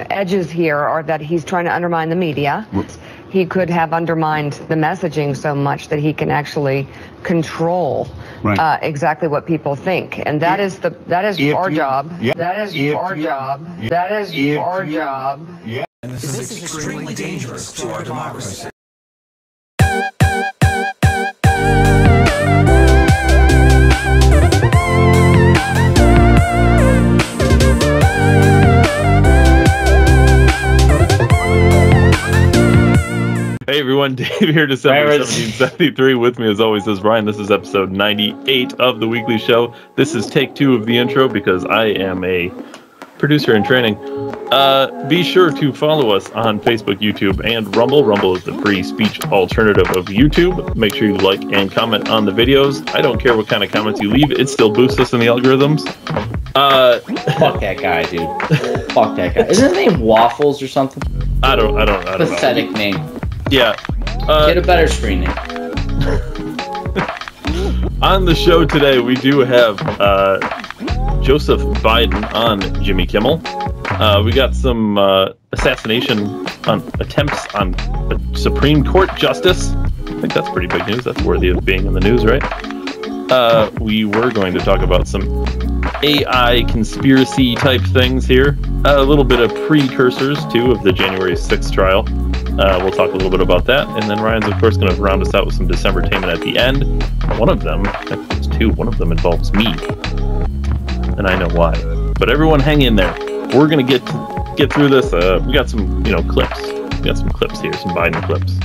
edges here are that he's trying to undermine the media. He could have undermined the messaging so much that he can actually control exactly what people think, and that is our job. That is our job. That is our job. And this is extremely dangerous to our democracy. Hey everyone, Dave here, December 1773. With me as always is Ryan. This is episode 98 of the weekly show. This is take 2 of the intro because I am a producer in training. Be sure to follow us on Facebook, YouTube, and Rumble. Rumble is the free speech alternative of YouTube. Make sure you like and comment on the videos. I don't care what kind of comments you leave. It still boosts us in the algorithms. Fuck that guy, dude. Fuck that guy. Isn't his name Waffles or something? I don't know. Pathetic name. Yeah. Get a better screen name. On the show today, we do have Joseph Biden on Jimmy Kimmel. We got some assassination attempts on a Supreme Court justice. I think that's pretty big news. That's worthy of being in the news, right? We were going to talk about some AI conspiracy type things here. A little bit of precursors, too, of the January 6th trial. We'll talk a little bit about that. And then Ryan's, of course, going to round us out with some Decembertainment at the end. One of them, there's two, one of them involves me. And I know why. But everyone hang in there. We're going to get through this. We got some, clips. We got some clips here, some Biden clips.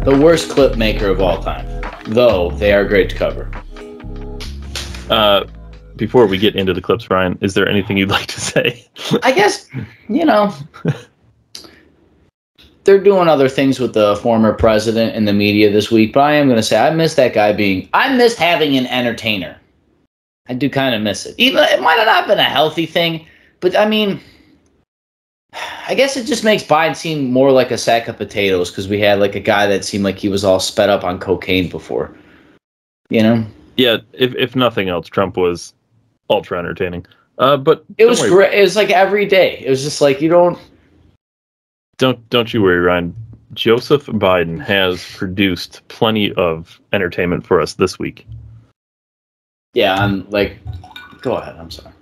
The worst clip maker of all time. Though they are great to cover. Before we get into the clips, Ryan, is there anything you'd like to say? I guess, they're doing other things with the former president and the media this week, but I am going to say I miss that guy I miss having an entertainer. I do kind of miss it. Even it might have not been a healthy thing, but I mean, I guess it just makes Biden seem more like a sack of potatoes because we had like a guy that seemed like he was all sped up on cocaine before, Yeah, if nothing else, Trump was ultra entertaining. But it was great. It was like every day. It was just like Don't you worry, Ryan. Joseph Biden has produced plenty of entertainment for us this week. Yeah, I'm like, go ahead. I'm sorry.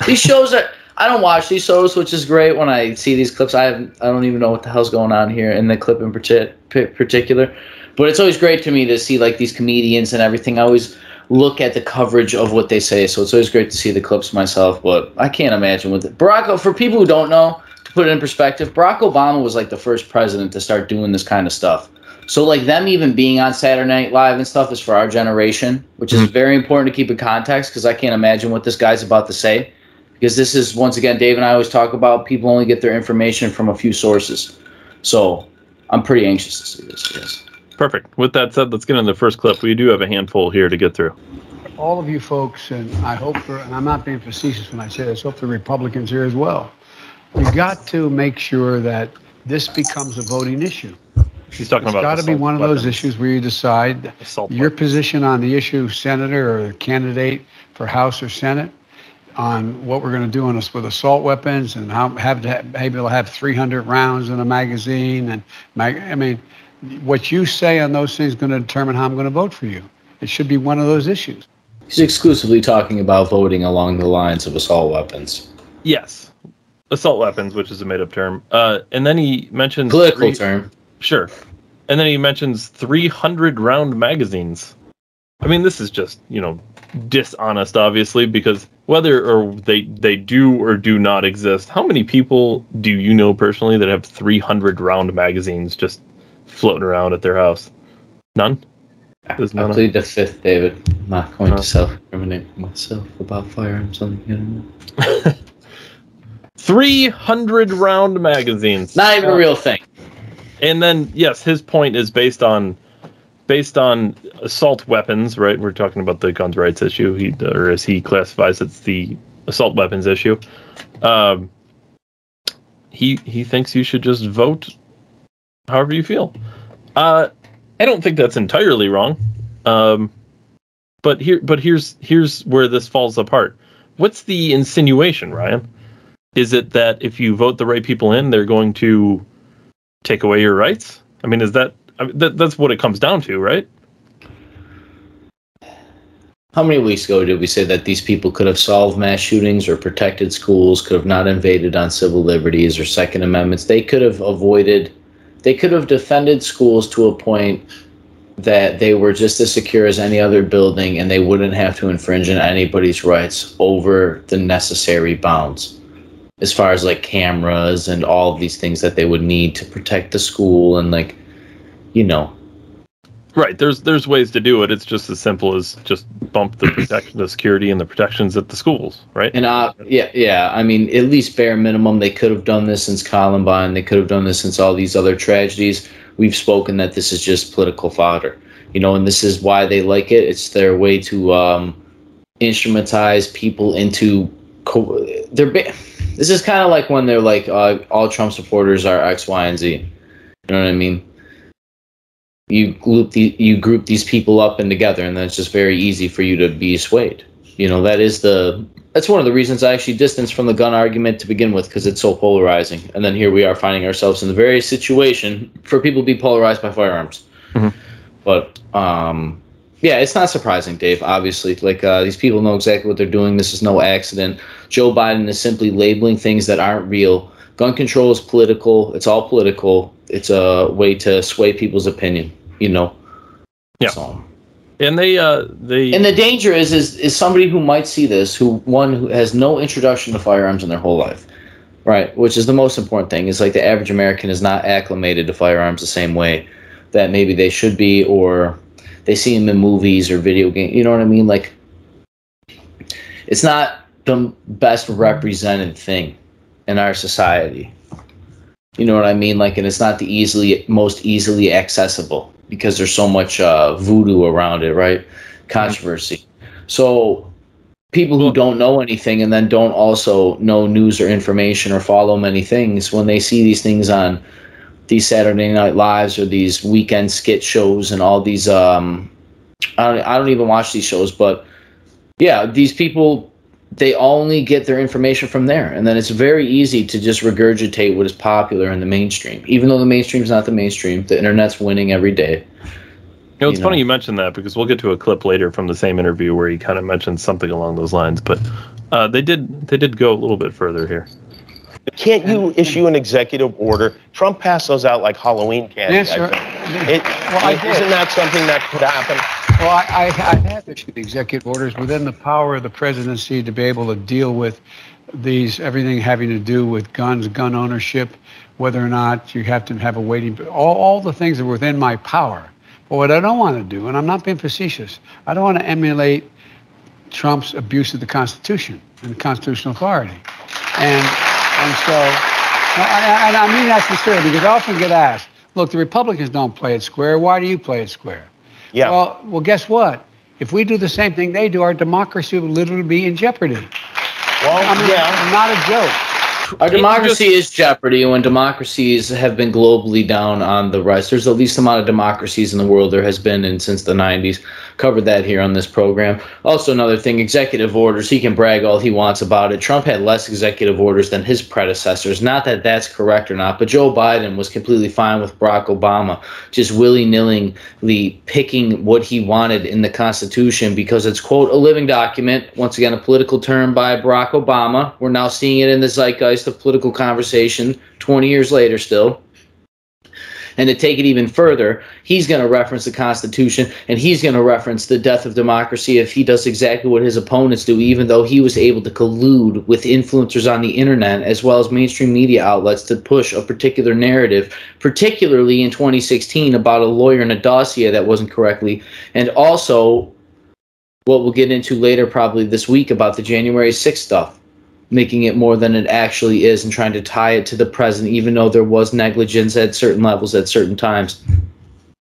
These shows I don't watch these shows, which is great. When I see these clips, I don't even know what the hell's going on here in the clip in particular. But it's always great to me to see like these comedians and everything. I always look at the coverage of what they say, so it's always great to see the clips myself. But I can't imagine with it. For people who don't know. Put it in perspective, Barack Obama was like the first president to start doing this kind of stuff. So like them even being on Saturday Night Live and stuff is for our generation, which is very important to keep in context because I can't imagine what this guy's about to say. Because this is, once again, Dave and I always talk about people only get their information from a few sources. So I'm pretty anxious to see this, yes. Perfect. With that said, let's get into the first clip. We do have a handful here to get through. All of you folks, and I hope, and I'm not being facetious when I say this, I hope the Republicans here as well. You've got to make sure that this becomes a voting issue. He's talking about it's got to be one of those issues where you decide your position on the issue, senator or candidate for House or Senate, on what we're going to do on us with assault weapons and how maybe we'll have 300 rounds in a magazine. And I mean, what you say on those things is going to determine how I'm going to vote for you. It should be one of those issues. He's exclusively talking about voting along the lines of assault weapons. Yes. Assault weapons, which is a made-up term. And then he mentions... Political term. Sure. And then he mentions 300-round magazines. I mean, this is just, dishonest, obviously, because whether or they do or do not exist, how many people do you know personally that have 300-round magazines just floating around at their house? None? I plead the fifth, David. I'm not going to self-incriminate myself about firearms on the internet. 300-round magazines. Not even a real thing. And then, yes, his point is based on assault weapons, right? We're talking about the guns rights issue, or as he classifies, it's the assault weapons issue. He thinks you should just vote however you feel. I don't think that's entirely wrong. But here's where this falls apart. What's the insinuation, Ryan? is it that if you vote the right people in, they're going to take away your rights? I mean, that's what it comes down to, right? How many weeks ago did we say that these people could have solved mass shootings or protected schools, could have not invaded on civil liberties or Second Amendments? They could have defended schools to a point that they were just as secure as any other building, and they wouldn't have to infringe on anybody's rights over the necessary bounds, as far as like cameras and all of these things that they would need to protect the school and like, you know. Right. There's ways to do it. It's just as simple as just bump the protection, the security, and the protections at the schools, right? And yeah. I mean, at least bare minimum, they could have done this since Columbine. They could have done this since all these other tragedies. We've spoken that this is just political fodder, you know, and this is why they like it. It's their way to instrumentalize people into this is kind of like when they're like all Trump supporters are X, Y, and Z. You know what I mean? You group these people up and together, and then it's just very easy for you to be swayed. You know, that's one of the reasons I actually distanced from the gun argument to begin with, because it's so polarizing. And then here we are finding ourselves in the very situation for people to be polarized by firearms. Mm-hmm. But yeah, it's not surprising, Dave. Obviously, like these people know exactly what they're doing. This is no accident. Joe Biden is simply labeling things that aren't real. Gun control is political. It's all political. It's a way to sway people's opinion. You know. Yeah. So. And they and the danger is somebody who might see this, who has no introduction to firearms in their whole life, right? Which is the most important thing. Is like the average American is not acclimated to firearms the same way that maybe they should be, or they see them in movies or video games. You know what I mean? Like, it's not the best represented thing in our society. You know what I mean? Like, and it's not the most easily accessible, because there's so much voodoo around it, right? Controversy. So people who don't know anything and then don't also know news or information or follow many things, when they see these things on these Saturday Night Lives or these weekend skit shows and all these, I don't even watch these shows, but yeah, these people, they only get their information from there. And then it's very easy to just regurgitate what is popular in the mainstream. Even though the mainstream is not the mainstream, the internet's winning every day. You know, it's funny you mentioned that, because we'll get to a clip later from the same interview where he kind of mentioned something along those lines. But they did go a little bit further here. Can't you issue an executive order? Trump passed those out like Halloween candy. Yes, sir. Isn't that something that could happen? Well, I have issued executive orders within the power of the presidency to be able to deal with everything having to do with guns, gun ownership, whether or not you have to have a waiting, all the things that are within my power. But what I don't want to do, and I'm not being facetious, I don't want to emulate Trump's abuse of the Constitution and constitutional authority. And so, and I mean that sincerely, because I often get asked, look, the Republicans don't play it square. Why do you play it square? Yeah. Well, guess what? If we do the same thing they do, our democracy will literally be in jeopardy. Well, I mean, yeah. Not a joke. Our democracy is jeopardy when democracies have been globally down on the rise. There's the least amount of democracies in the world there has been since the 90s. Covered that here on this program. Also, another thing, executive orders. He can brag all he wants about it. Trump had less executive orders than his predecessors. Not that that's correct or not, but Joe Biden was completely fine with Barack Obama just willy-nilly picking what he wanted in the Constitution because it's, quote, a living document. Once again, a political term by Barack Obama. We're now seeing it in the zeitgeist of political conversation 20 years later still. And to take it even further, he's going to reference the Constitution, and he's going to reference the death of democracy if he does exactly what his opponents do, even though he was able to collude with influencers on the internet as well as mainstream media outlets to push a particular narrative, particularly in 2016 about a lawyer and a dossier that wasn't correctly, and also what we'll get into later probably this week about the January 6th stuff, making it more than it actually is and trying to tie it to the present, even though there was negligence at certain levels at certain times.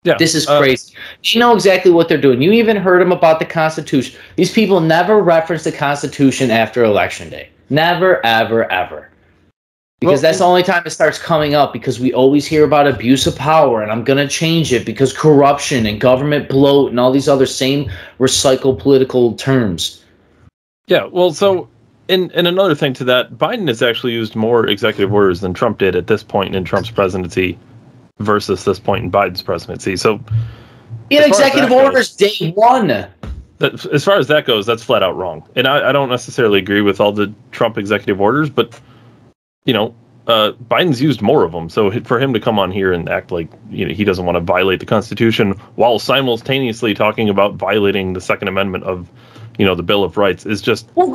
Yeah, this is crazy. You know exactly what they're doing. You even heard them about the Constitution. These people never reference the Constitution after Election Day. Never, ever, ever. Because that's the only time it starts coming up, because we always hear about abuse of power, and I'm going to change it because corruption and government bloat and all these other same recycled political terms. Yeah, well, so and another thing to that, Biden has actually used more executive orders than Trump did at this point in Trump's presidency versus this point in Biden's presidency. So he had executive orders day one. As far as that goes, that's flat out wrong. And I don't necessarily agree with all the Trump executive orders, but, Biden's used more of them. So for him to come on here and act like he doesn't want to violate the Constitution while simultaneously talking about violating the Second Amendment of, the Bill of Rights is just... Well,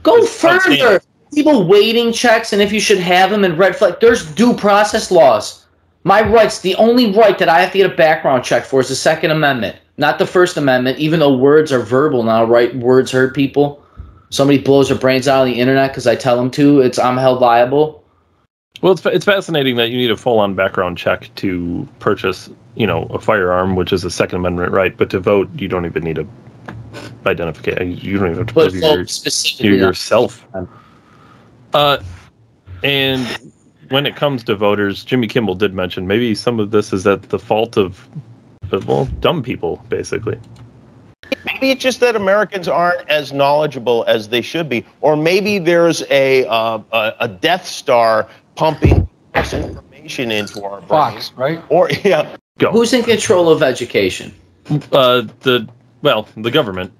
go further. People waiting checks, and if you should have them in red flag. There's due process laws. My rights, the only right that I have to get a background check for is the Second Amendment, not the First Amendment, even though words are verbal now, right? Words hurt people. Somebody blows their brains out on the internet because I tell them to. I'm held liable. Well, it's fascinating that you need a full-on background check to purchase, a firearm, which is a Second Amendment right, but to vote, you don't even need a identification. You don't even have to prove you're yourself. And when it comes to voters, Jimmy Kimmel did mention maybe some of this is at the fault of dumb people, basically. Maybe it's just that Americans aren't as knowledgeable as they should be, or maybe there's a Death Star pumping information into our brains. Fox, right? Or yeah. Go. Who's in control of education? The government.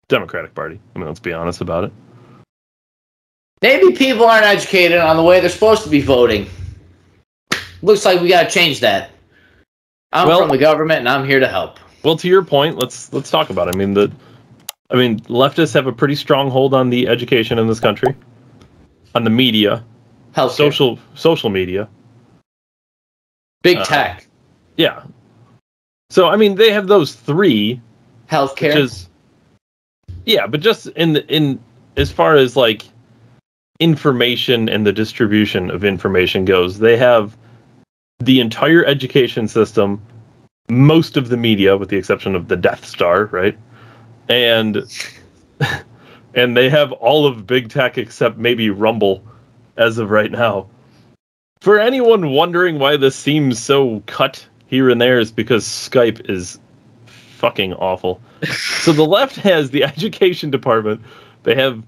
Democratic Party. I mean, let's be honest about it. Maybe people aren't educated on the way they're supposed to be voting. Looks like we got to change that. I'm from the government, and I'm here to help. Well, to your point, let's talk about it. Leftists have a pretty strong hold on the education in this country, on the media, healthcare. social media, big tech. Yeah. So they have those three. Healthcare. But just in as far as like information and the distribution of information goes, they have the entire education system, most of the media, with the exception of the Death Star, right? And they have all of big tech except maybe Rumble as of right now. For anyone wondering why this seems so cut here and there, is because Skype is fucking awful. So the left has the education department. They have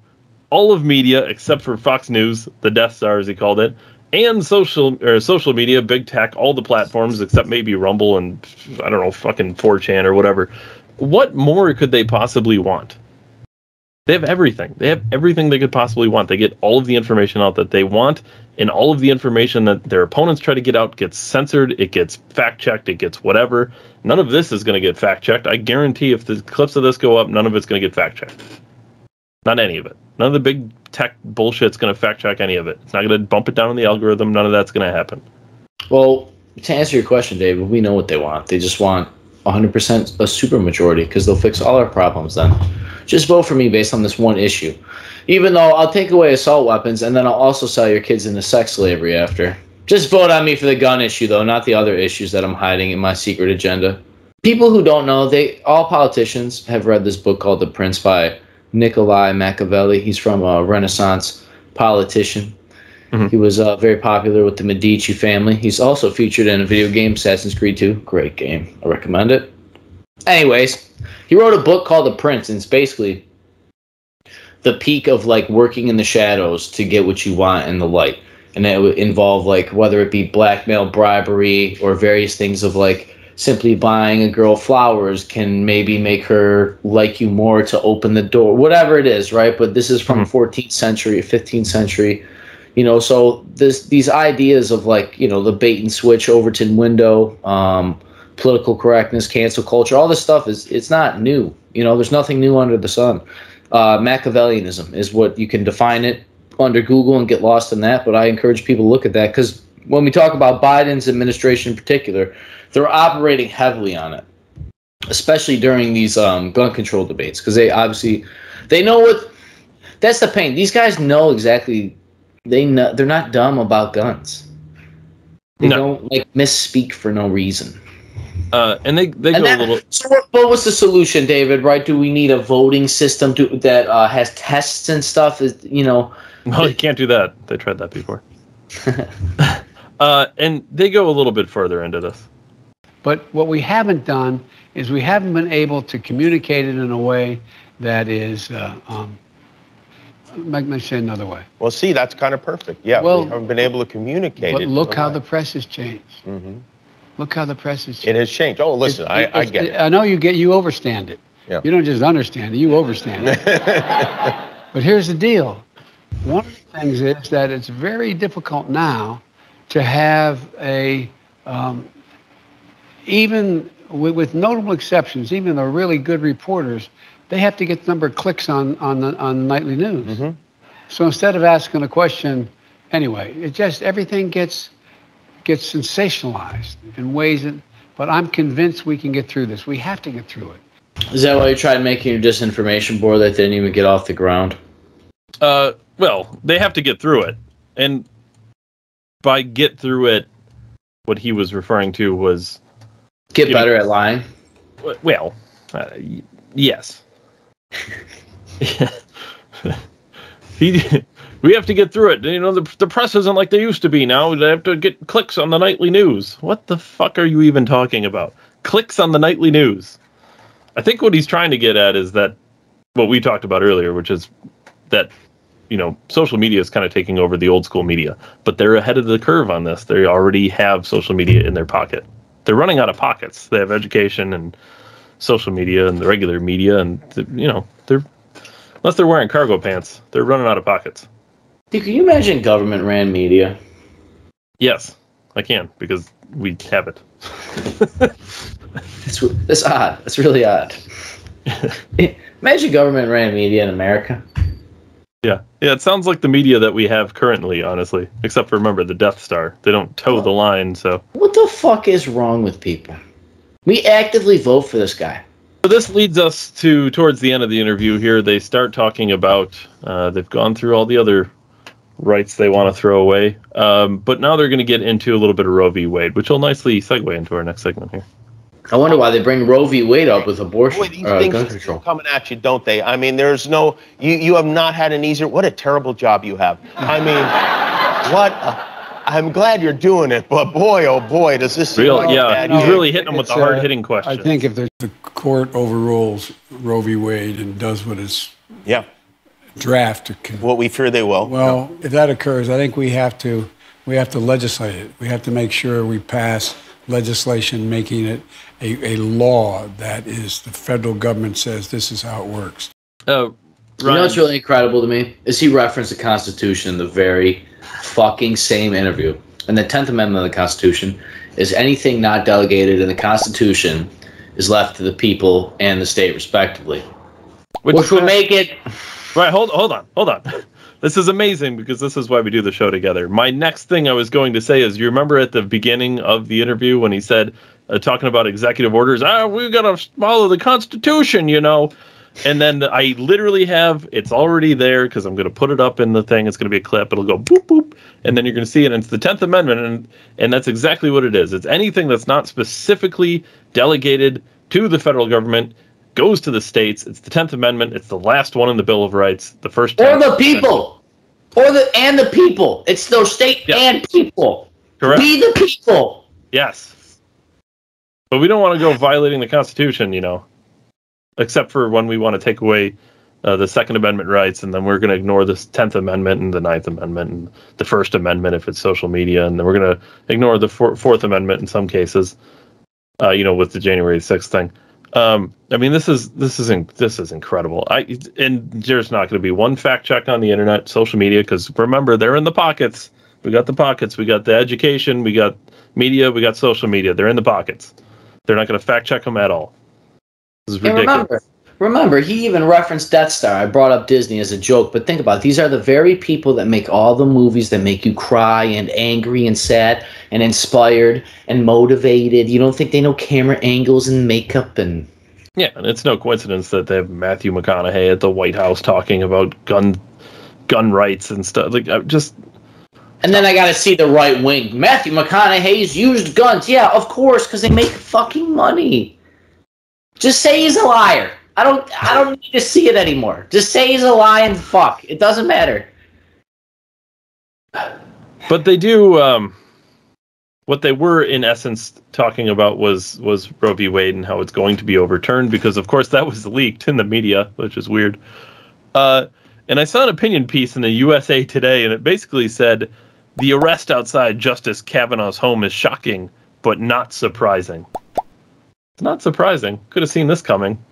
all of media except for Fox News, the Death Star as he called it, and social media, big tech, all the platforms except maybe Rumble and I don't know, fucking 4chan or whatever. What more could they possibly want? They have everything. They have everything they could possibly want. They get all of the information out that they want, and all of the information that their opponents try to get out gets censored, it gets fact-checked, it gets whatever. None of this is going to get fact-checked. I guarantee if the clips of this go up, none of it's going to get fact-checked. Not any of it. None of the big tech bullshit's going to fact-check any of it. It's not going to bump it down in the algorithm. None of that's going to happen. Well, to answer your question, David, we know what they want. They just want 100% a supermajority because they'll fix all our problems then. Just vote for me based on this one issue. Even though I'll take away assault weapons and then I'll also sell your kids into sex slavery after. Just vote on me for the gun issue, though, not the other issues that I'm hiding in my secret agenda. People who don't know, all politicians have read this book called The Prince by Niccolo Machiavelli. He's from a Renaissance politician. Mm-hmm. He was very popular with the Medici family. He's also featured in a video game, Assassin's Creed 2. Great game. I recommend it. Anyways, he wrote a book called The Prince, and it's basically the peak of like working in the shadows to get what you want in the light. And that would involve like whether it be blackmail, bribery, or various things of like simply buying a girl flowers can maybe make her like you more to open the door, whatever it is, right? But this is from 14th century, 15th century, so these ideas of like, the bait and switch, Overton window, political correctness, cancel culture, all this stuff it's not new. There's nothing new under the sun. Machiavellianism is what you can define it under Google and get lost in that. But I encourage people to look at that because when we talk about Biden's administration in particular, they're operating heavily on it, especially during these gun control debates because they know what. That's the pain. These guys know exactly. They're not dumb about guns. They don't misspeak for no reason. And they go a little. So what was the solution, David? Right? Do we need a voting system that has tests and stuff? No, you can't do that. They tried that before. And they go a little bit further into this. But what we haven't done is we haven't been able to communicate it in a way that is Let me say another way. Well, see, that's kind of perfect. Yeah, Well, we haven't been able to communicate But it. look how the press has changed. Look how the press has changed. It has changed. Oh, listen, I get it. I know you overstand it. Yeah. You don't just understand it, you overstand it. But here's the deal. One of the things is that it's very difficult now to have even with notable exceptions, even the really good reporters, they have to get the number of clicks on the nightly news. So instead of asking a question, anyway, it just everything gets sensationalized in ways that. But I'm convinced we can get through this. We have to get through it. Is that why you tried making your disinformation board that didn't even get off the ground? Well, they have to get through it, and by get through it, what he was referring to was get better at lying. Well, yes. We have to get through it. You know, the press isn't like they used to be now. They have to get clicks on the nightly news. What the fuck are you even talking about? Clicks on the nightly news. I think what he's trying to get at is that what we talked about earlier, which is that, you know, social media is kind of taking over the old school media, but they're ahead of the curve on this. They already have social media in their pocket. They're running out of pockets. They have education and social media and the regular media, and you know, unless they're wearing cargo pants, they're running out of pockets. Dude, can you imagine government-ran media? Yes, I can, because we have it. It's odd. It's really odd. Imagine government-ran media in America. Yeah, it sounds like the media that we have currently, honestly. Except for, remember, the Death Star. They don't toe the line, so... What the fuck is wrong with people? We actively vote for this guy. So this leads us towards the end of the interview here. They start talking about... they've gone through all the other rights they want to throw away. But now they're going to get into a little bit of Roe v. Wade, which will nicely segue into our next segment here. I wonder why they bring Roe v. Wade up with abortion. Boy, these things gun are control. coming at you, don't they? I mean, there's no... You have not had an easier... What a terrible job you have. I mean, I'm glad you're doing it, but boy, oh boy, does this... He's really hitting them with the hard-hitting questions. I think if the court overrules Roe v. Wade and does what its draft... What we fear they will. Well, if that occurs, I think we have to legislate it. We have to make sure we pass legislation making it a law that is the federal government says this is how it works. You know what's really incredible to me is he referenced the Constitution in the very fucking same interview. And the 10th Amendment of the Constitution is anything not delegated in the Constitution is left to the people and the state respectively. Which would make it... Right, hold on. This is amazing because this is why we do the show together. My next thing I was going to say is, you remember at the beginning of the interview when he said, talking about executive orders, we've got to follow the Constitution, you know. And then I literally have, it's already there because I'm going to put it up in the thing. It's going to be a clip. It'll go boop, boop. And then you're going to see it. And it's the 10th Amendment. And that's exactly what it is. It's anything that's not specifically delegated to the federal government goes to the states. It's the 10th Amendment. It's the last one in the Bill of Rights. The first. Or the people. And the people. It's those state and people. Correct. Be the people. Yes. But we don't want to go violating the Constitution, you know. Except for when we want to take away the Second Amendment rights, and then we're going to ignore the 10th Amendment and the 9th Amendment and the First Amendment if it's social media, and then we're going to ignore the Fourth Amendment in some cases, with the January 6th thing. I mean, this is incredible. And there's not going to be one fact check on the internet, social media, because remember, they're in the pockets. We got the pockets. We got the education. We got media. We got social media. They're in the pockets. They're not going to fact check them at all. This is ridiculous. Remember, he even referenced Death Star. I brought up Disney as a joke, but think about it. These are the very people that make all the movies that make you cry and angry and sad and inspired and motivated. You don't think they know camera angles and makeup and... Yeah, and it's no coincidence that they have Matthew McConaughey at the White House talking about gun rights and stuff. And then I got to see the right wing. Matthew McConaughey's used guns. Yeah, of course, because they make fucking money. Just say he's a liar. I don't need to see it anymore. Just say he's a lie and fuck. It doesn't matter. But they do. What they were in essence talking about was Roe v. Wade and how it's going to be overturned because, of course, that was leaked in the media, which is weird. And I saw an opinion piece in the USA Today, and it basically said, the arrest outside Justice Kavanaugh's home is shocking, but not surprising. It's not surprising. Could have seen this coming.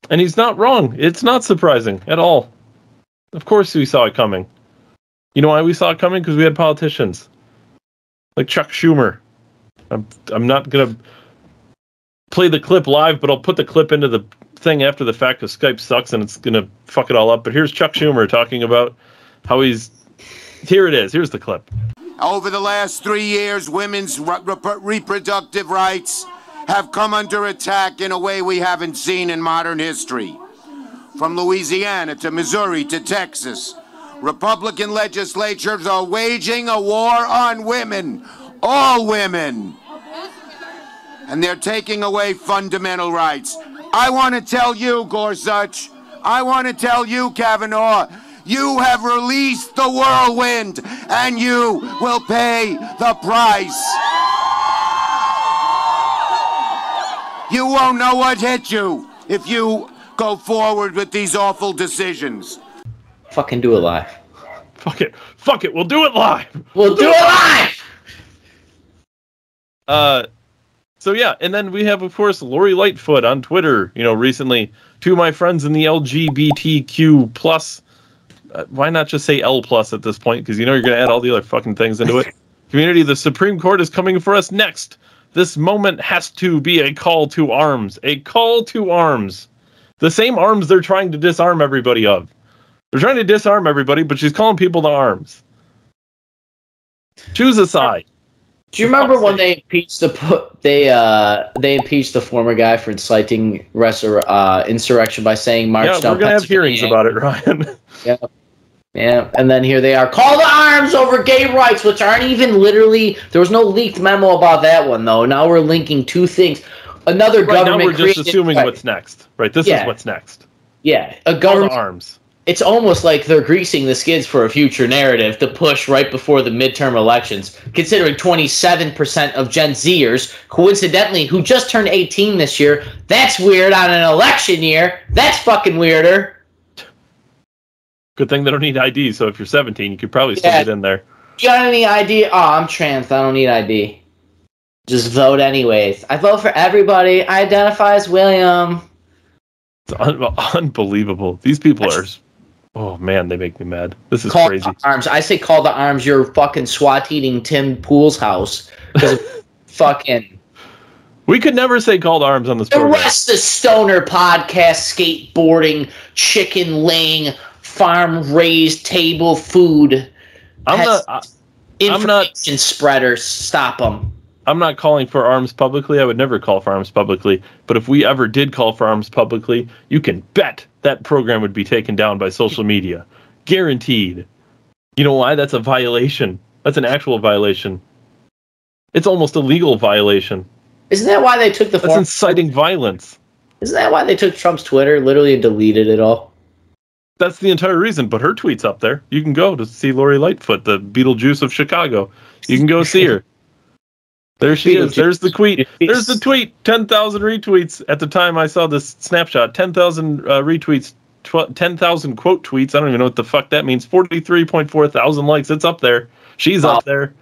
And he's not wrong. It's not surprising at all. Of course we saw it coming. You know why we saw it coming? Because we had politicians. Like Chuck Schumer. I'm not going to play the clip live, but I'll put the clip into the thing after the fact because Skype sucks and it's going to fuck it all up. But here's Chuck Schumer talking about how he's... Here it is. Here's the clip. Over the last 3 years, women's reproductive rights have come under attack in a way we haven't seen in modern history. From Louisiana to Missouri to Texas, Republican legislatures are waging a war on women. All women. And they're taking away fundamental rights. I want to tell you, Gorsuch, I want to tell you, Kavanaugh, you have released the whirlwind, and you will pay the price. You won't know what hit you if you go forward with these awful decisions. Fucking do it live. Fuck it. Fuck it. We'll do it live. We'll do it live! So yeah, and then we have, of course, Lori Lightfoot on Twitter, recently, to my friends in the LGBTQ plus, why not just say L plus at this point? Because you're going to add all the other fucking things into it. Community, the Supreme Court is coming for us next. This moment has to be a call to arms. A call to arms. The same arms they're trying to disarm everybody of. They're trying to disarm everybody, but she's calling people to arms. Choose a side. Do you remember when they impeached they impeached the former guy for inciting insurrection by saying march down? Yeah, we're gonna have hearings about it, Ryan. Yeah, and then here they are, call to arms over gay rights, which aren't even literally. There was no leaked memo about that one though. Now we're linking two things. Another government. Now we're just assuming what's next, right? This is what's next. Yeah, a government. Call to arms. It's almost like they're greasing the skids for a future narrative to push right before the midterm elections, considering 27% of Gen Zers, coincidentally, who just turned 18 this year. That's weird on an election year. That's fucking weirder. Good thing they don't need ID, so if you're 17, you could probably still get in there. You got any ID? Oh, I'm trans. I don't need ID. Just vote anyways. I vote for everybody. I identify as William. It's unbelievable. These people are... Oh, man, they make me mad. This is call crazy. To arms. I say call to arms your fucking SWAT-eating Tim Pool's house. Because fucking... We could never say call to arms on this program. The rest of the Stoner podcast, skateboarding, chicken-laying, farm-raised table food. Information spreaders. Stop them. I'm not calling for arms publicly. I would never call for arms publicly. But if we ever did call for arms publicly, you can bet that program would be taken down by social media. Guaranteed. You know why? That's a violation. That's an actual violation. It's almost a legal violation. Isn't that why they took the... That's inciting violence. Isn't that why they took Trump's Twitter, literally, and deleted it all? That's the entire reason, but her tweet's up there. You can go to see Lori Lightfoot, the Beetlejuice of Chicago. You can go see her. There she is. There's the tweet. There's the tweet. 10,000 retweets. At the time I saw this snapshot, 10,000 retweets, 10,000 quote tweets. I don't even know what the fuck that means. 43.4 thousand likes. It's up there. She's up there.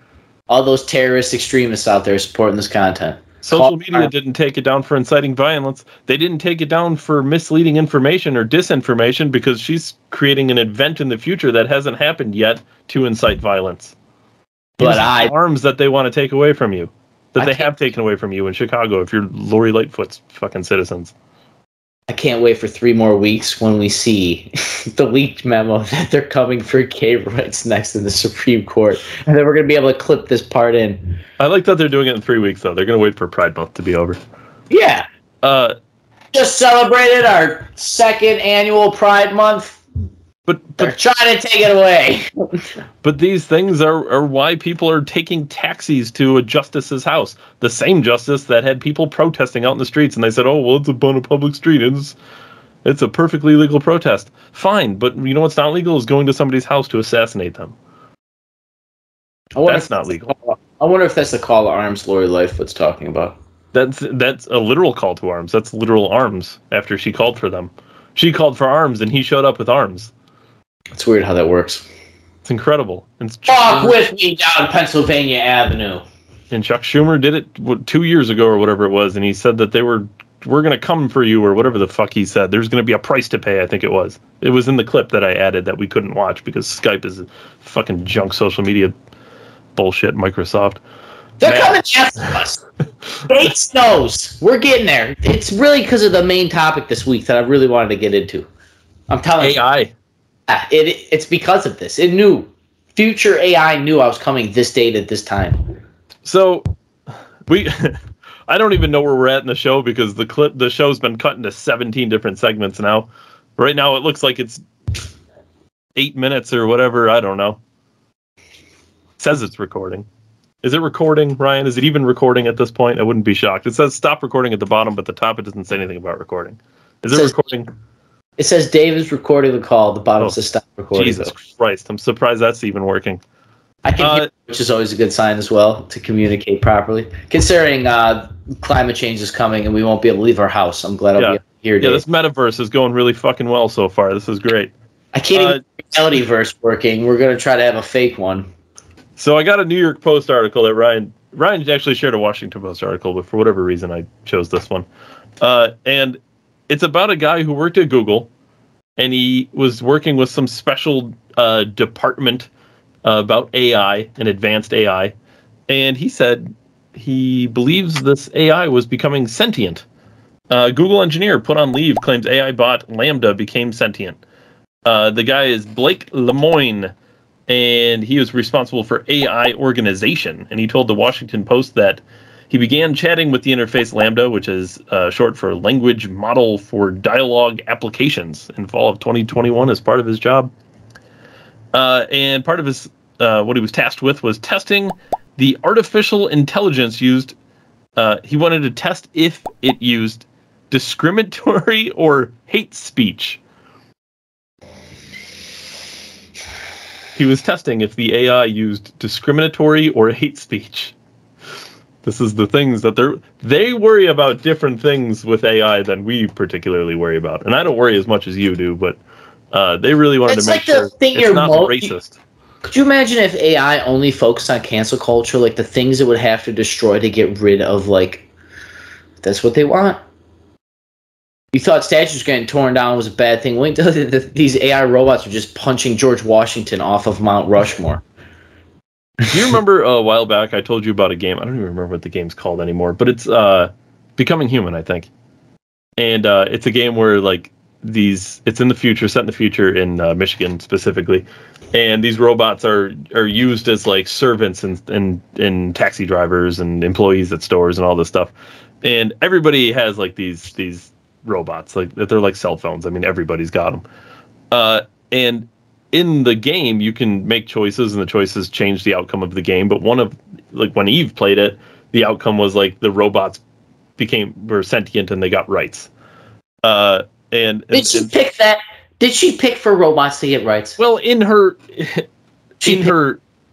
All those terrorist extremists out there supporting this content. Social media didn't take it down for inciting violence. They didn't take it down for misleading information or disinformation because she's creating an event in the future that hasn't happened yet to incite violence. But arms that they want to take away from you. That they have taken away from you in Chicago if you're Lori Lightfoot's fucking citizens. I can't wait for 3 more weeks when we see the leaked memo that they're coming for gay rights next in the Supreme Court. And then we're going to be able to clip this part in. I like that they're doing it in 3 weeks, though. They're going to wait for Pride Month to be over. Yeah. Just celebrated our 2nd annual Pride Month. But they're trying to take it away. But these things are why people are taking taxis to a justice's house. The same justice that had people protesting out in the streets, and they said, "Oh, well, it's on a public street. It's a perfectly legal protest." Fine, but you know what's not legal is going to somebody's house to assassinate them. That's not legal. I wonder if that's the call to arms Lori Lightfoot's talking about. That's a literal call to arms. That's literal arms after she called for them. She called for arms, and he showed up with arms. It's weird how that works. It's incredible. And Walk with me down Pennsylvania Avenue. And Chuck Schumer did it 2 years ago or whatever it was, and he said that we're going to come for you or whatever the fuck he said. There's going to be a price to pay, I think it was. It was in the clip that I added that we couldn't watch because Skype is fucking junk social media bullshit, Microsoft. They're coming after us. Gates knows. We're getting there. It's really because of the main topic this week that I really wanted to get into. I'm telling AI. you. It's because of this. It knew. Future AI knew I was coming this date at this time. So, I don't even know where we're at in the show because the show's been cut into 17 different segments now. Right now, it looks like it's 8 minutes or whatever. I don't know. It says it's recording. Is it recording, Ryan? Is it even recording at this point? I wouldn't be shocked. It says stop recording at the bottom, but at the top it doesn't say anything about recording. Is it recording? It says Dave is recording the call. The bottom says stop recording. Jesus Christ. I'm surprised that's even working. I can hear, which is always a good sign as well, to communicate properly. Considering climate change is coming and we won't be able to leave our house. I'm glad I'll be here, Dave. Yeah, this metaverse is going really fucking well so far. This is great. I can't even get Realityverse working. We're going to try to have a fake one. So I got a New York Post article that Ryan actually shared a Washington Post article, but for whatever reason I chose this one. And it's about a guy who worked at Google, and he was working with some special department about AI and advanced AI. And he said he believes this AI was becoming sentient. Google engineer put on leave claims AI bot Lambda became sentient. The guy is Blake Lemoine, and he was responsible for AI organization. And he told the Washington Post that he began chatting with the interface Lambda, which is short for Language Model for Dialogue Applications, in fall of 2021 as part of his job. And part of his what he was tasked with was testing the artificial intelligence used. He wanted to test if it used discriminatory or hate speech. He was testing if the AI used discriminatory or hate speech. This is the things that they worry about different things with AI than we particularly worry about. And I don't worry as much as you do, but they really wanted to make sure it's not racist. Could you imagine if AI only focused on cancel culture, like the things it would have to destroy to get rid of, like, that's what they want? You thought statues getting torn down was a bad thing. Wait until these AI robots are just punching George Washington off of Mount Rushmore. Do you remember a while back I told you about a game? I don't even remember what the game's called anymore, but it's Becoming Human, I think. And it's a game where, like, it's in the future, set in the future in Michigan specifically, and these robots are used as like servants and taxi drivers and employees at stores and all this stuff. And everybody has like these robots, like they're like cell phones. I mean, everybody's got them. And in the game, you can make choices, and the choices change the outcome of the game. But one of, like, when Eve played it, the outcome was like the robots were sentient and they got rights. Did she pick that? Did she pick for robots to get rights? Well, in her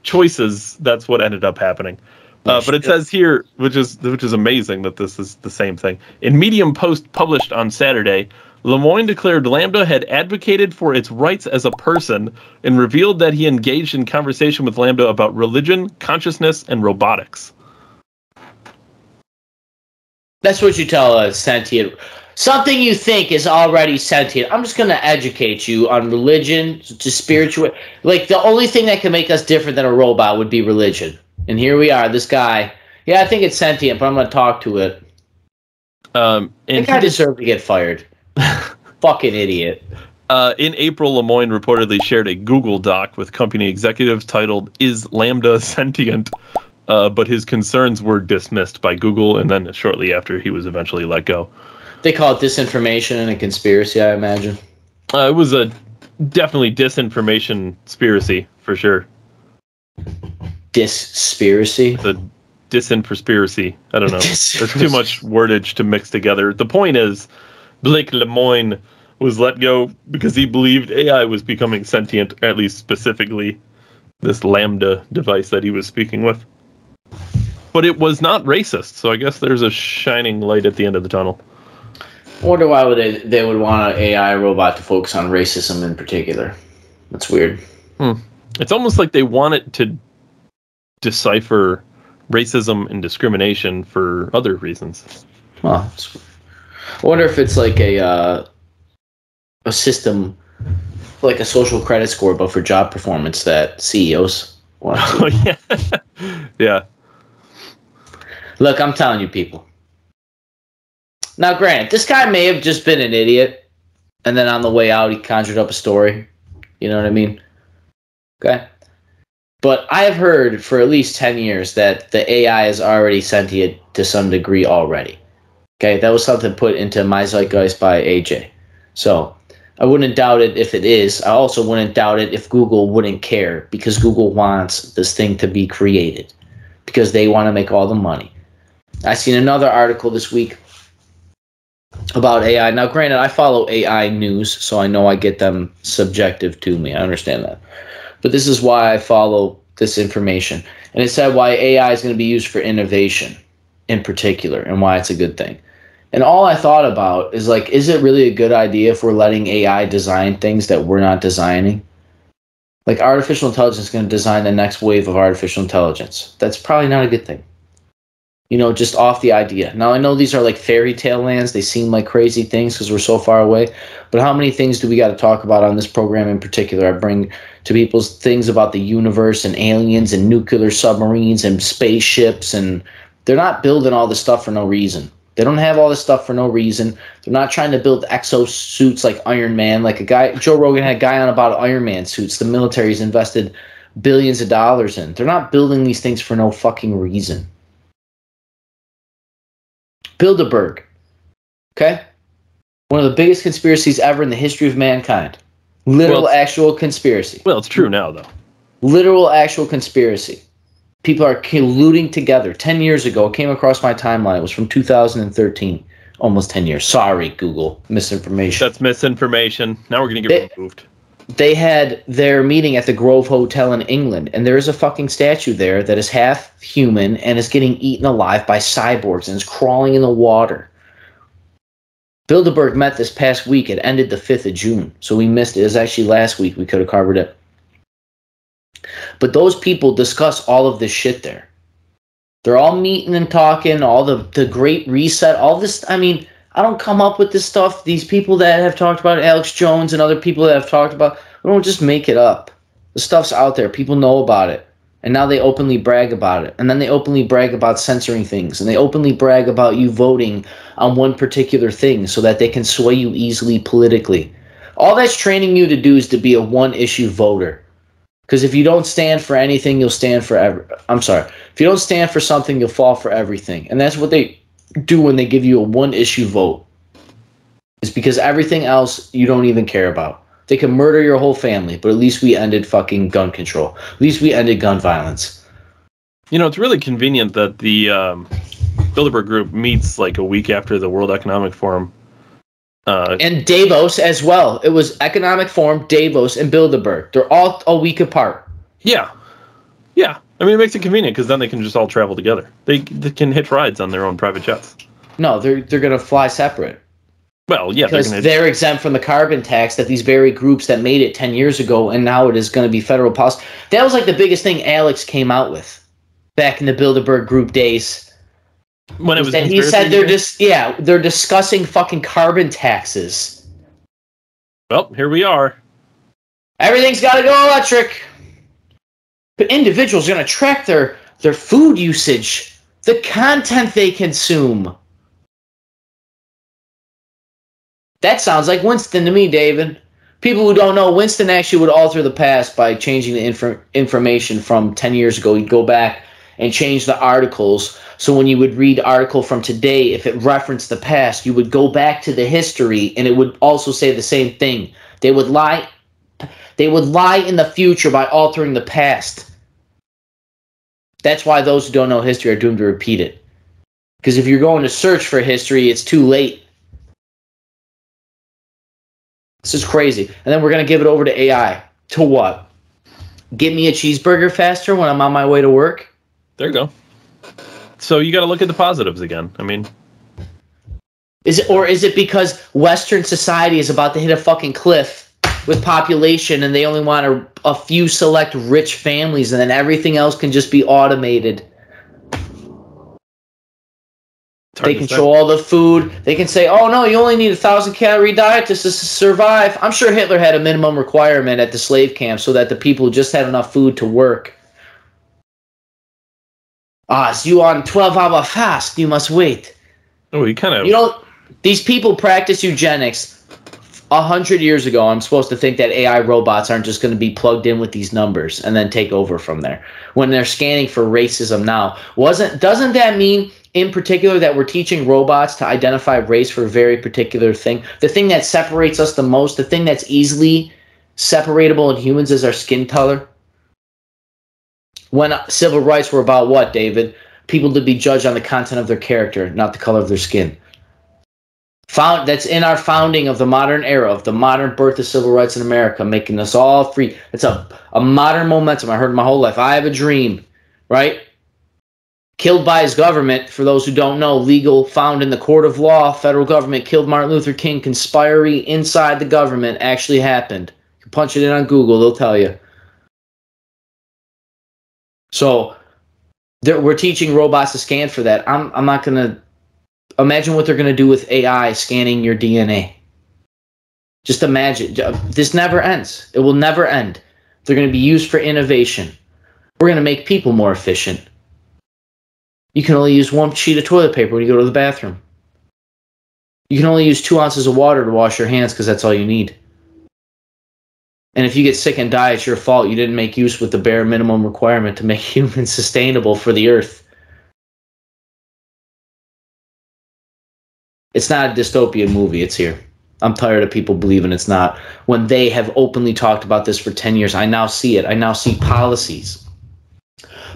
choices, that's what ended up happening. But it says here, which is amazing that this is the same thing. In Medium Post published on Saturday, Lemoine declared Lambda had advocated for its rights as a person and revealed that he engaged in conversation with Lambda about religion, consciousness, and robotics. That's what you tell a sentient. Something you think is already sentient. I'm just going to educate you on religion, to spiritual. Like, the only thing that can make us different than a robot would be religion. And here we are, this guy. Yeah, I think it's sentient, but I'm going to talk to it. And the guy deserved to get fired. Fucking idiot. In April, Lemoine reportedly shared a Google Doc with company executives titled, "Is Lambda Sentient?" But his concerns were dismissed by Google, and then shortly after, he was eventually let go. They call it disinformation and a conspiracy, I imagine. It was a definitely disinformation conspiracy, for sure. Dispiracy? The disinforspiracy. I don't know. There's too much wordage to mix together. The point is, Blake Lemoine was let go because he believed AI was becoming sentient, at least specifically this Lambda device that he was speaking with. But it was not racist, so I guess there's a shining light at the end of the tunnel. I wonder why they would want an AI robot to focus on racism in particular. That's weird. It's almost like they want it to decipher racism and discrimination for other reasons. Huh. I wonder if it's like a system, like a social credit score, but for job performance that CEOs want to. Oh, yeah. Yeah. Look, I'm telling you, people. Now, granted, this guy may have just been an idiot, and then on the way out, he conjured up a story. You know what I mean? Okay? But I have heard for at least 10 years that the AI is already sentient to some degree already. Okay? That was something put into my zeitgeist by AJ. So, I wouldn't doubt it if it is. I also wouldn't doubt it if Google wouldn't care, because Google wants this thing to be created, because they want to make all the money. I seen another article this week about AI. Now, granted, I follow AI news, so I know I get them subjective to me. I understand that. But this is why I follow this information. And it said why AI is going to be used for innovation in particular, and why it's a good thing. And all I thought about is, like, is it really a good idea if we're letting AI design things that we're not designing? Like, artificial intelligence is going to design the next wave of artificial intelligence. That's probably not a good thing. You know, just off the idea. Now, I know these are like fairy tale lands. They seem like crazy things because we're so far away. But how many things do we got to talk about on this program in particular? I bring to people things about the universe and aliens and nuclear submarines and spaceships. And they're not building all this stuff for no reason. They don't have all this stuff for no reason. They're not trying to build exosuits like Iron Man. Like a guy, Joe Rogan had a guy on about Iron Man suits. The military's invested billions of dollars in. They're not building these things for no fucking reason. Bilderberg, okay? One of the biggest conspiracies ever in the history of mankind. Literal, actual conspiracy. Well, it's true now, though. Literal, actual conspiracy. People are colluding together. 10 years ago, it came across my timeline. It was from 2013. Almost 10 years. Sorry, Google. Misinformation. That's misinformation. Now we're going to get removed. They had their meeting at the Grove Hotel in England, and there is a fucking statue there that is half human and is getting eaten alive by cyborgs and is crawling in the water. Bilderberg met this past week. It ended the 5th of June, so we missed it. It was actually last week. We could have covered it. But those people discuss all of this shit there. They're all meeting and talking, all the Great Reset, all this. I mean, I don't come up with this stuff. These people that have talked about it, Alex Jones and other people that have talked about, we don't just make it up. The stuff's out there. People know about it. And now they openly brag about it. And then they openly brag about censoring things. And they openly brag about you voting on one particular thing so that they can sway you easily politically. All that's training you to do is to be a one-issue voter. Because if you don't stand for anything, you'll stand for if you don't stand for something, you'll fall for everything. And that's what they do when they give you a one-issue vote. It's because everything else you don't even care about. They can murder your whole family, but at least we ended fucking gun control. At least we ended gun violence. You know, it's really convenient that the Bilderberg Group meets like a week after the World Economic Forum. And Davos as well. It was Economic Forum, Davos, and Bilderberg. They're all a week apart. Yeah. Yeah. I mean, it makes it convenient because then they can just all travel together. They can hitch rides on their own private jets. No, they're going to fly separate. Well, yeah. Because they're exempt from the carbon tax that these very groups that made it 10 years ago, and now it is going to be federal policy. That was like the biggest thing Alex came out with back in the Bilderberg Group days. When it was that he said they're discussing fucking carbon taxes. Well, here we are. Everything's got to go electric. But individuals are going to track their food usage, the content they consume. That sounds like Winston to me, David. People who don't know, Winston actually would alter the past by changing the information from 10 years ago. He'd go back and change the articles. So when you would read the article from today, if it referenced the past, you would go back to the history and it would also say the same thing. They would lie in the future by altering the past. That's why those who don't know history are doomed to repeat it. Because if you're going to search for history, it's too late. This is crazy. And then we're going to give it over to AI. To what? Get me a cheeseburger faster when I'm on my way to work? There you go. So you got to look at the positives again. I mean, is it because Western society is about to hit a fucking cliff with population, and they only want a few select rich families, and then everything else can just be automated. They control all the food. They can say, oh, no, you only need 1,000-calorie diet just to survive. I'm sure Hitler had a minimum requirement at the slave camp so that the people just had enough food to work. So you on 12-hour fast, you must wait. Oh, you kind of... You know, these people practice eugenics 100 years ago. I'm supposed to think that AI robots aren't just going to be plugged in with these numbers and then take over from there. When they're scanning for racism now, doesn't that mean in particular that we're teaching robots to identify race for a very particular thing? The thing that separates us the most, the thing that's easily separatable in humans is our skin color. When civil rights were about what, David? People to be judged on the content of their character, not the color of their skin. That's in our founding of the modern era, of the modern birth of civil rights in America, making us all free. It's a modern momentum. I heard my whole life. I have a dream, right? Killed by his government, for those who don't know, legal, found in the court of law, federal government killed Martin Luther King, conspiracy inside the government actually happened. You can punch it in on Google, they'll tell you. So we're teaching robots to scan for that. I'm not going to imagine what they're going to do with AI scanning your DNA. Just imagine. This never ends. It will never end. They're going to be used for innovation. We're going to make people more efficient. You can only use 1 sheet of toilet paper when you go to the bathroom. You can only use 2 ounces of water to wash your hands because that's all you need. And if you get sick and die, it's your fault. You didn't make use with the bare minimum requirement to make humans sustainable for the earth. It's not a dystopian movie. It's here. I'm tired of people believing it's not. When they have openly talked about this for 10 years, I now see it. I now see policies.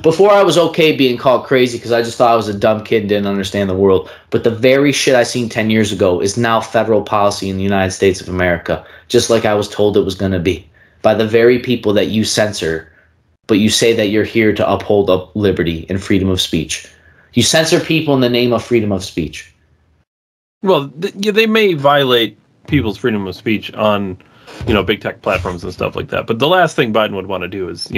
Before, I was okay being called crazy because I just thought I was a dumb kid and didn't understand the world. But the very shit I seen 10 years ago is now federal policy in the United States of America, just like I was told it was going to be, by the very people that you censor, but you say that you're here to uphold liberty and freedom of speech. You censor people in the name of freedom of speech. Well, they may violate people's freedom of speech on, big tech platforms and stuff like that. But the last thing Biden would want to do is,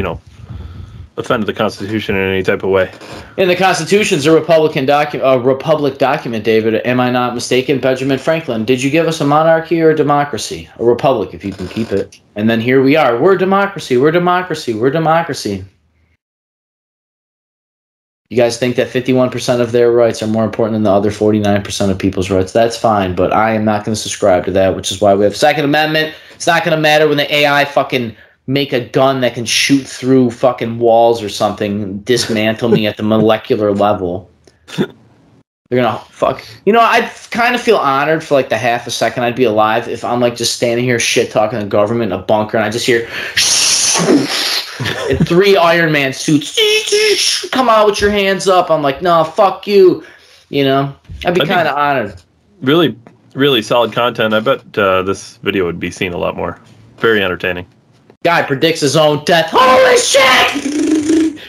offend the Constitution in any type of way. And the Constitution's a republic document, David. Am I not mistaken? Benjamin Franklin, did you give us a monarchy or a democracy? A republic, if you can keep it. And then here we are. We're democracy. We're democracy. We're democracy. You guys think that 51% of their rights are more important than the other 49% of people's rights? That's fine, but I am not going to subscribe to that, which is why we have Second Amendment. It's not going to matter when the AI fucking make a gun that can shoot through fucking walls or something, dismantle me at the molecular level. They're gonna fuck. I'd kind of feel honored for like the half a second I'd be alive if I'm like just standing here shit talking to government in a bunker and I just hear and 3 Iron Man suits come out with your hands up. I'm like, no, fuck you. I'd be kind of honored. Really, really solid content. I bet this video would be seen a lot more. Very entertaining. Guy predicts his own death. Holy shit!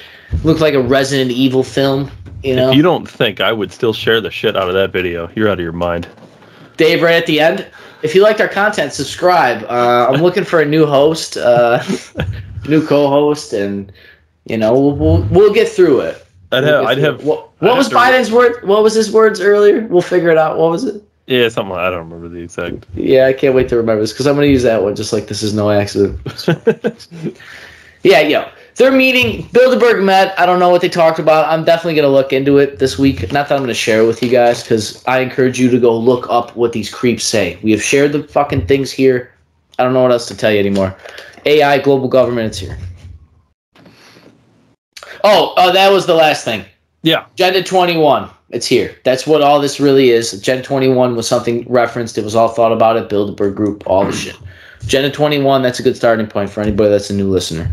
Looked like a Resident Evil film, If you don't think I would still share the shit out of that video, you're out of your mind. Dave, right at the end, if you liked our content, subscribe. I'm looking for a new host, new co-host, and we'll get through it. What was Biden's word? What was his words earlier? We'll figure it out. What was it? Yeah, something I don't remember the exact. Yeah, I can't wait to remember this because I'm going to use that one just like this is no accident. Yeah. They're meeting. Bilderberg met. I don't know what they talked about. I'm definitely going to look into it this week. Not that I'm going to share it with you guys because I encourage you to go look up what these creeps say. We have shared the fucking things here. I don't know what else to tell you anymore. AI, global government, it's here. Oh, that was the last thing. Yeah. Agenda 21. It's here. That's what all this really is. Agenda 21 was something referenced. It was all thought about it. Bilderberg Group, all the shit. Agenda 21, that's a good starting point for anybody that's a new listener.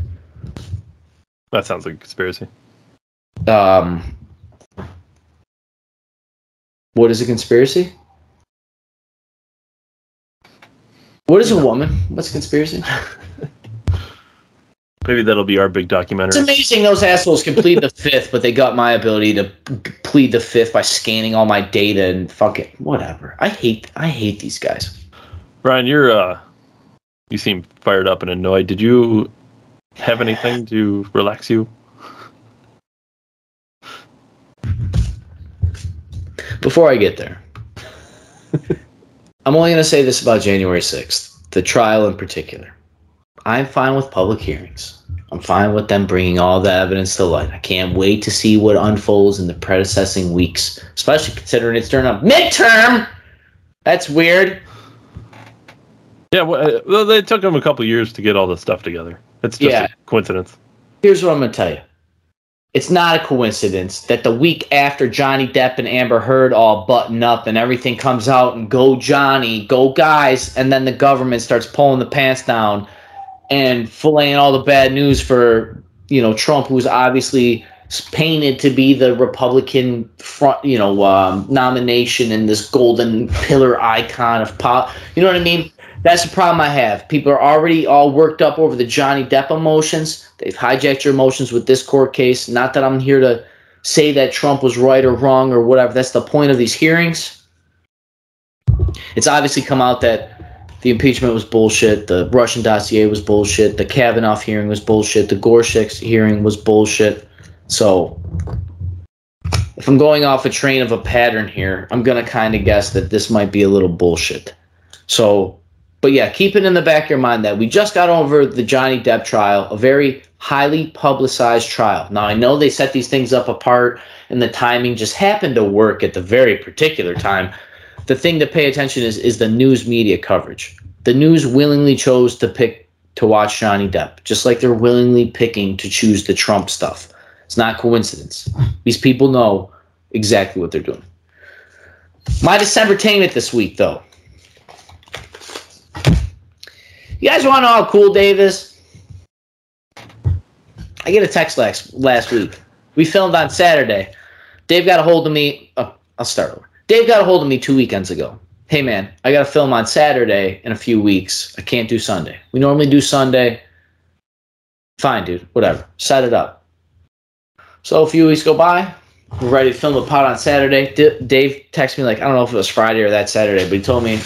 That sounds like a conspiracy. What is a conspiracy? What is a woman? What's a conspiracy? Maybe that'll be our big documentary. It's amazing those assholes can plead the fifth, but they got my ability to plead the fifth by scanning all my data and fucking whatever. I hate these guys. Ryan, you You seem fired up and annoyed. Did you have anything to relax you? Before I get there, I'm only going to say this about January 6th, the trial in particular. I'm fine with public hearings. I'm fine with them bringing all the evidence to light. I can't wait to see what unfolds in the predecessing weeks, especially considering it's during a midterm. That's weird. Yeah, well, it took them a couple years to get all this stuff together. It's just a coincidence. Here's what I'm going to tell you. It's not a coincidence that the week after Johnny Depp and Amber Heard all button up and everything comes out and go Johnny, go guys, and then the government starts pulling the pants down and filleting all the bad news for, Trump, who's obviously painted to be the Republican front, nomination and this golden pillar icon of pop. You know what I mean? That's the problem I have. People are already all worked up over the Johnny Depp emotions. They've hijacked your emotions with this court case. Not that I'm here to say that Trump was right or wrong or whatever. That's the point of these hearings. It's obviously come out that the impeachment was bullshit. The Russian dossier was bullshit. The Kavanaugh hearing was bullshit. The Gorsuch hearing was bullshit. So if I'm going off a train of a pattern here, I'm going to kind of guess that this might be a little bullshit. So... But yeah, keep it in the back of your mind that we just got over the Johnny Depp trial, a very highly publicized trial. Now, I know they set these things up apart, and the timing just happened to work at the very particular time. The thing to pay attention is the news media coverage. The news willingly chose to pick to watch Johnny Depp, just like they're willingly picking to choose the Trump stuff. It's not coincidence. These people know exactly what they're doing. My Decembertainment this week, though. You guys want to know how cool Dave is? I get a text last week. We filmed on Saturday. Dave got a hold of me. Oh, I'll start over. Dave got a hold of me 2 weekends ago. Hey, man, I got to film on Saturday in a few weeks. I can't do Sunday. We normally do Sunday. Fine, dude. Whatever. Set it up. So a few weeks go by. We're ready to film a pod on Saturday. Dave texted me, I don't know if it was Friday or that Saturday, but he told me,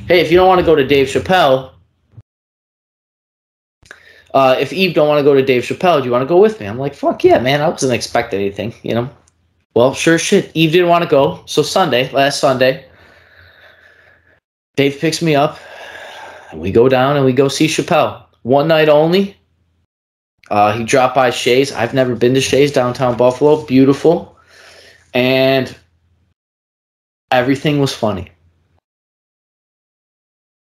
hey, if you don't want to go to Dave Chappelle, if Eve don't want to go to Dave Chappelle, do you want to go with me? I'm like, fuck yeah, man. I wasn't expecting anything, Well, sure shit. Eve didn't want to go. So last Sunday, Dave picks me up, and we go down and we go see Chappelle. One night only. He dropped by Shays. I've never been to Shays, downtown Buffalo. Beautiful. And everything was funny.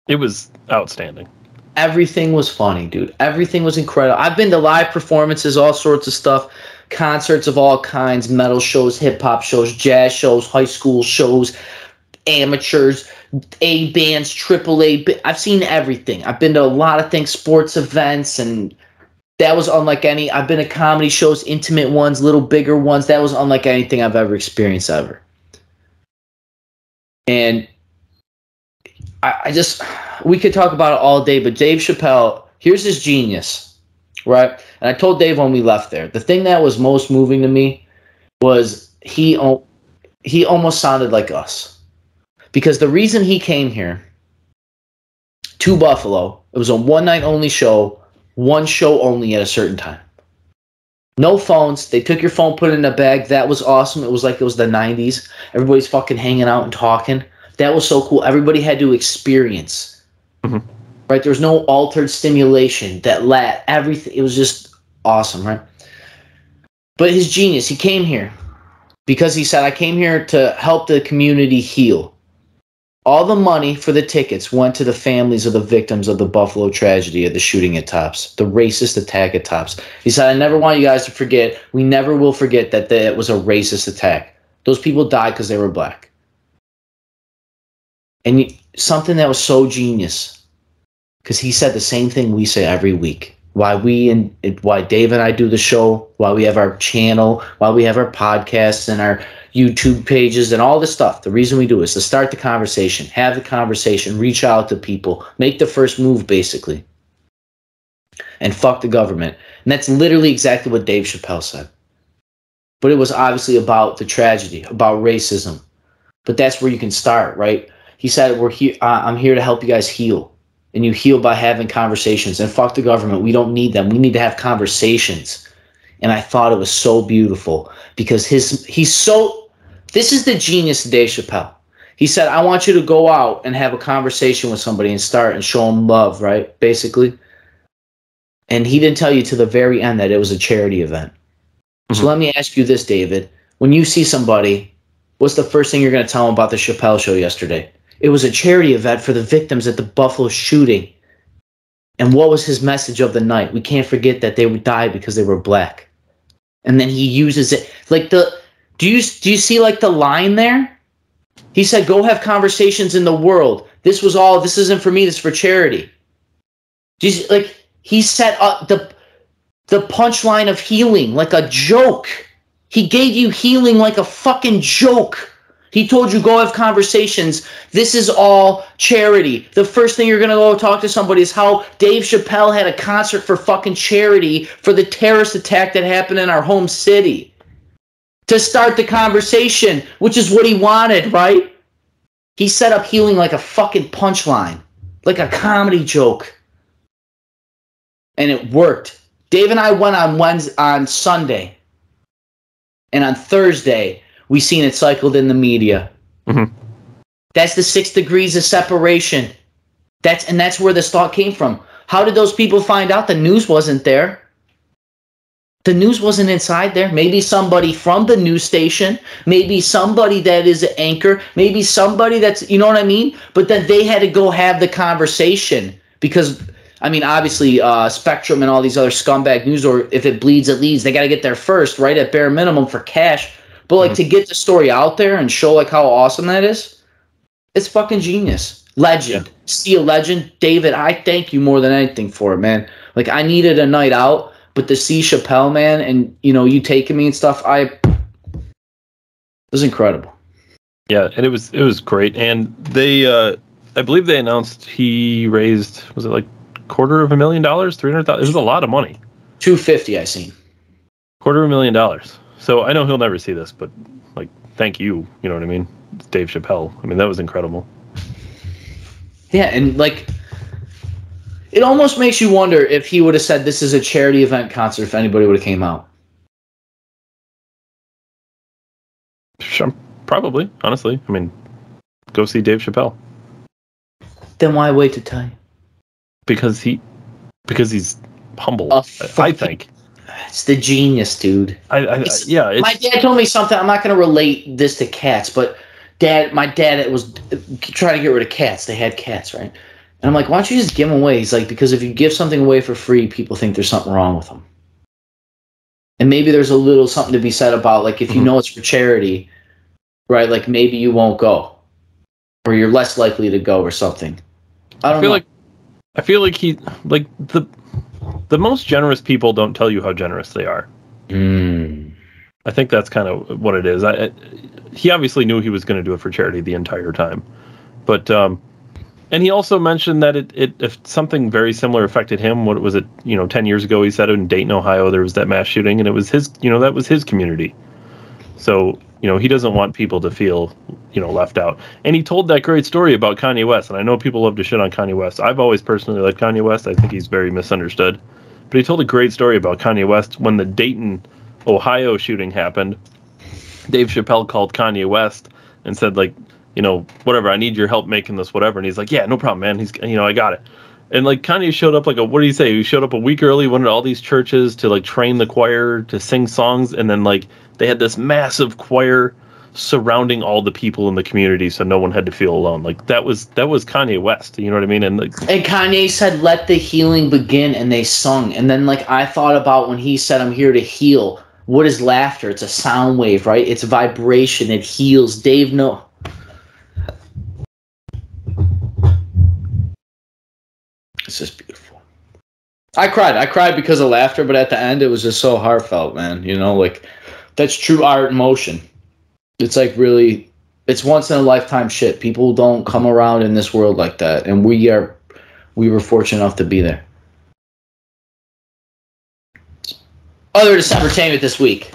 It was outstanding. Everything was funny, dude. Everything was incredible. I've been to live performances, all sorts of stuff, concerts of all kinds, metal shows, hip-hop shows, jazz shows, high school shows, amateurs, A bands, AAA. I've seen everything. I've been to a lot of things, sports events, and that was unlike any. I've been to comedy shows, intimate ones, little bigger ones. That was unlike anything I've ever experienced ever. And we could talk about it all day, but Dave Chappelle, here's his genius, right? And I told Dave when we left there, the thing that was most moving to me was he almost sounded like us. Because the reason he came here to Buffalo, it was a one-night-only show, one show only at a certain time. No phones. They took your phone, put it in a bag. That was awesome. It was like it was the 90s. Everybody's fucking hanging out and talking. That was so cool. Everybody had to experience, right? There was no altered stimulation everything. It was just awesome, right? But his genius, he came here because he said, I came here to help the community heal. All the money for the tickets went to the families of the victims of the Buffalo tragedy of the shooting at Tops, the racist attack at Tops. He said, I never want you guys to forget, we never will forget that it was a racist attack. Those people died because they were black. And something that was so genius, because he said the same thing we say every week. Why Dave and I do the show, why we have our channel, why we have our podcasts and our YouTube pages and all this stuff. The reason we do it is to start the conversation, have the conversation, reach out to people, make the first move, basically. And fuck the government. And that's literally exactly what Dave Chappelle said. But it was obviously about the tragedy, about racism. But that's where you can start, right? He said, I'm here to help you guys heal. and you heal by having conversations. And fuck the government. We don't need them. We need to have conversations. And I thought it was so beautiful because this is the genius of Dave Chappelle. He said, I want you to go out and have a conversation with somebody and start and show them love, right? Basically. And he didn't tell you to the very end that it was a charity event. Mm-hmm. So let me ask you this, David. When you see somebody, what's the first thing you're going to tell them about the Chappelle show yesterday? It was a charity event for the victims at the Buffalo shooting. And what was his message of the night? We can't forget that they would die because they were black. And then he uses it like do you see like the line there? He said, go have conversations in the world. This isn't for me, this is for charity. Like he set up the punchline of healing like a joke. He gave you healing like a fucking joke. He told you, go have conversations. This is all charity. The first thing you're going to go talk to somebody is how Dave Chappelle had a concert for fucking charity for the terrorist attack that happened in our home city. To start the conversation, which is what he wanted, right? He set up healing like a fucking punchline, like a comedy joke. And it worked. Dave and I went on Sunday. And on Thursday, we seen it cycled in the media. Mm-hmm. That's the 6 degrees of separation. That's where this thought came from. How did those people find out the news wasn't there? The news wasn't inside there. Maybe somebody from the news station, maybe somebody that is an anchor, maybe somebody that's, you know what I mean? But then they had to go have the conversation because, I mean, obviously Spectrum and all these other scumbag news, or if it bleeds, it leads. They got to get there first, right, at bare minimum for cash. But like to get the story out there and show like how awesome that is, it's fucking genius. Legend. Yeah. See a legend. David, I thank you more than anything for it, man. Like I needed a night out. But to see Chappelle, man, and, you know, you taking me and stuff, it was incredible. Yeah, and it was great. And they, I believe they announced he raised, was it like $250,000, $300,000? It was a lot of money. $250,000 I seen. $250,000. So I know he'll never see this, but, like, thank you, you know what I mean? It's Dave Chappelle. I mean, that was incredible. Yeah, and, like, it almost makes you wonder if he would have said this is a charity event concert if anybody would have came out. Sure, probably, honestly. I mean, go see Dave Chappelle. Then why wait to tell you? Because he's humble, I think. It's the genius, dude. My dad told me something. I'm not going to relate this to cats, but my dad was trying to get rid of cats. They had cats, right? And I'm like, why don't you just give them away? He's like, because if you give something away for free, people think there's something wrong with them. And maybe there's a little something to be said about, like, if you know it's for charity, right? Like, maybe you won't go. Or you're less likely to go or something. I feel like the most generous people don't tell you how generous they are. I think that's kind of what it is. He obviously knew he was going to do it for charity the entire time. But, and he also mentioned that if something very similar affected him, what was it, 10 years ago, he said in Dayton, Ohio, there was that mass shooting, and it was his, that was his community. So, he doesn't want people to feel, left out. And he told that great story about Kanye West, and I know people love to shit on Kanye West. I've always personally liked Kanye West. I think he's very misunderstood. But he told a great story about Kanye West when the Dayton, Ohio shooting happened. Dave Chappelle called Kanye West and said, like, whatever, I need your help making this, whatever. And he's like, yeah, no problem, man. He's, I got it. And like Kanye showed up what did he say? He showed up a week early, went to all these churches to like train the choir to sing songs. And then like they had this massive choir surrounding all the people in the community. So no one had to feel alone. Like that was Kanye West. You know what I mean? And Kanye said, let the healing begin. And they sung. And then like I thought about when he said, I'm here to heal. What is laughter? It's a sound wave, right? It's vibration. It heals. Dave, no. It's just beautiful. I cried because of laughter, but at the end it was just so heartfelt, man. Like that's true art in motion. It's like really, it's once in a lifetime shit. People don't come around in this world like that, and we were fortunate enough to be there. Other Decembertainment this week.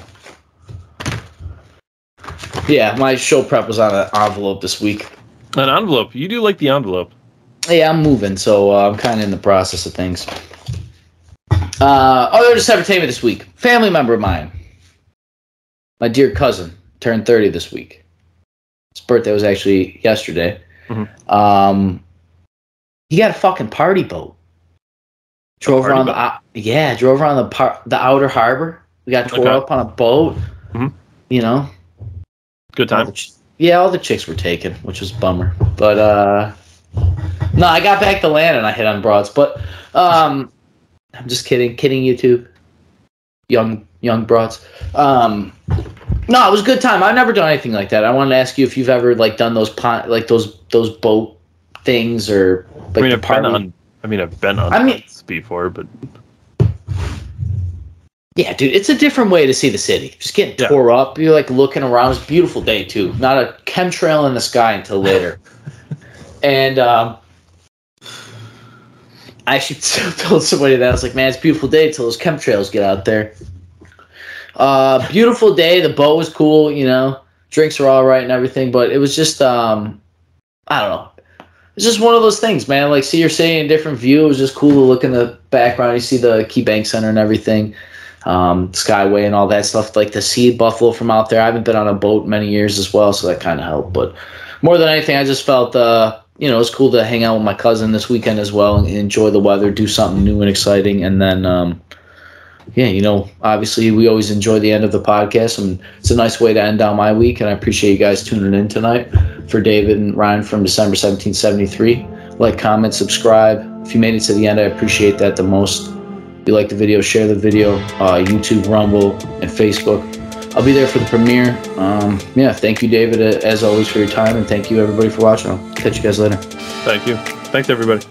Yeah, my show prep was on an envelope this week. An envelope? You do like the envelope? Yeah, I'm moving, so I'm kind of in the process of things. Other just entertainment this week. Family member of mine, my dear cousin, turned 30 this week. His birthday was actually yesterday. Mm-hmm. He got a fucking party boat. Drove around the outer harbor. We got tore up on a boat. Mm-hmm. You know, good time. All the chicks were taken, which was a bummer. But no, I got back to land and I hit on broads. But I'm just kidding, YouTube. Young broads. No, it was a good time. I've never done anything like that. I wanted to ask you if you've ever like done those those boat things or like I've been on boats before, but yeah, dude, it's a different way to see the city. Just getting tore up. You're like looking around. It's a beautiful day too. Not a chemtrail in the sky until later. And I actually told somebody that I was like, man, it's a beautiful day until those chemtrails get out there. Beautiful day. The boat was cool. You know, drinks were all right and everything, but it was just I don't know. It's just one of those things, man. Like, see your city in a different view. It was just cool to look in the background. You see the Key Bank Center and everything, Skyway and all that stuff. Like to see Buffalo from out there. I haven't been on a boat in many years as well, so that kind of helped. But more than anything, I just felt, it was cool to hang out with my cousin this weekend as well and enjoy the weather, do something new and exciting. And then, obviously we always enjoy the end of the podcast, and it's a nice way to end down my week. And I appreciate you guys tuning in tonight. For David and Ryan from December 1773, like, comment, subscribe. If you made it to the end, I appreciate that the most. If you like the video, share the video. YouTube, Rumble, and Facebook. I'll be there for the premiere. Thank you, David, as always, for your time, and thank you, everybody, for watching. I'll catch you guys later. Thank you. Thanks, everybody.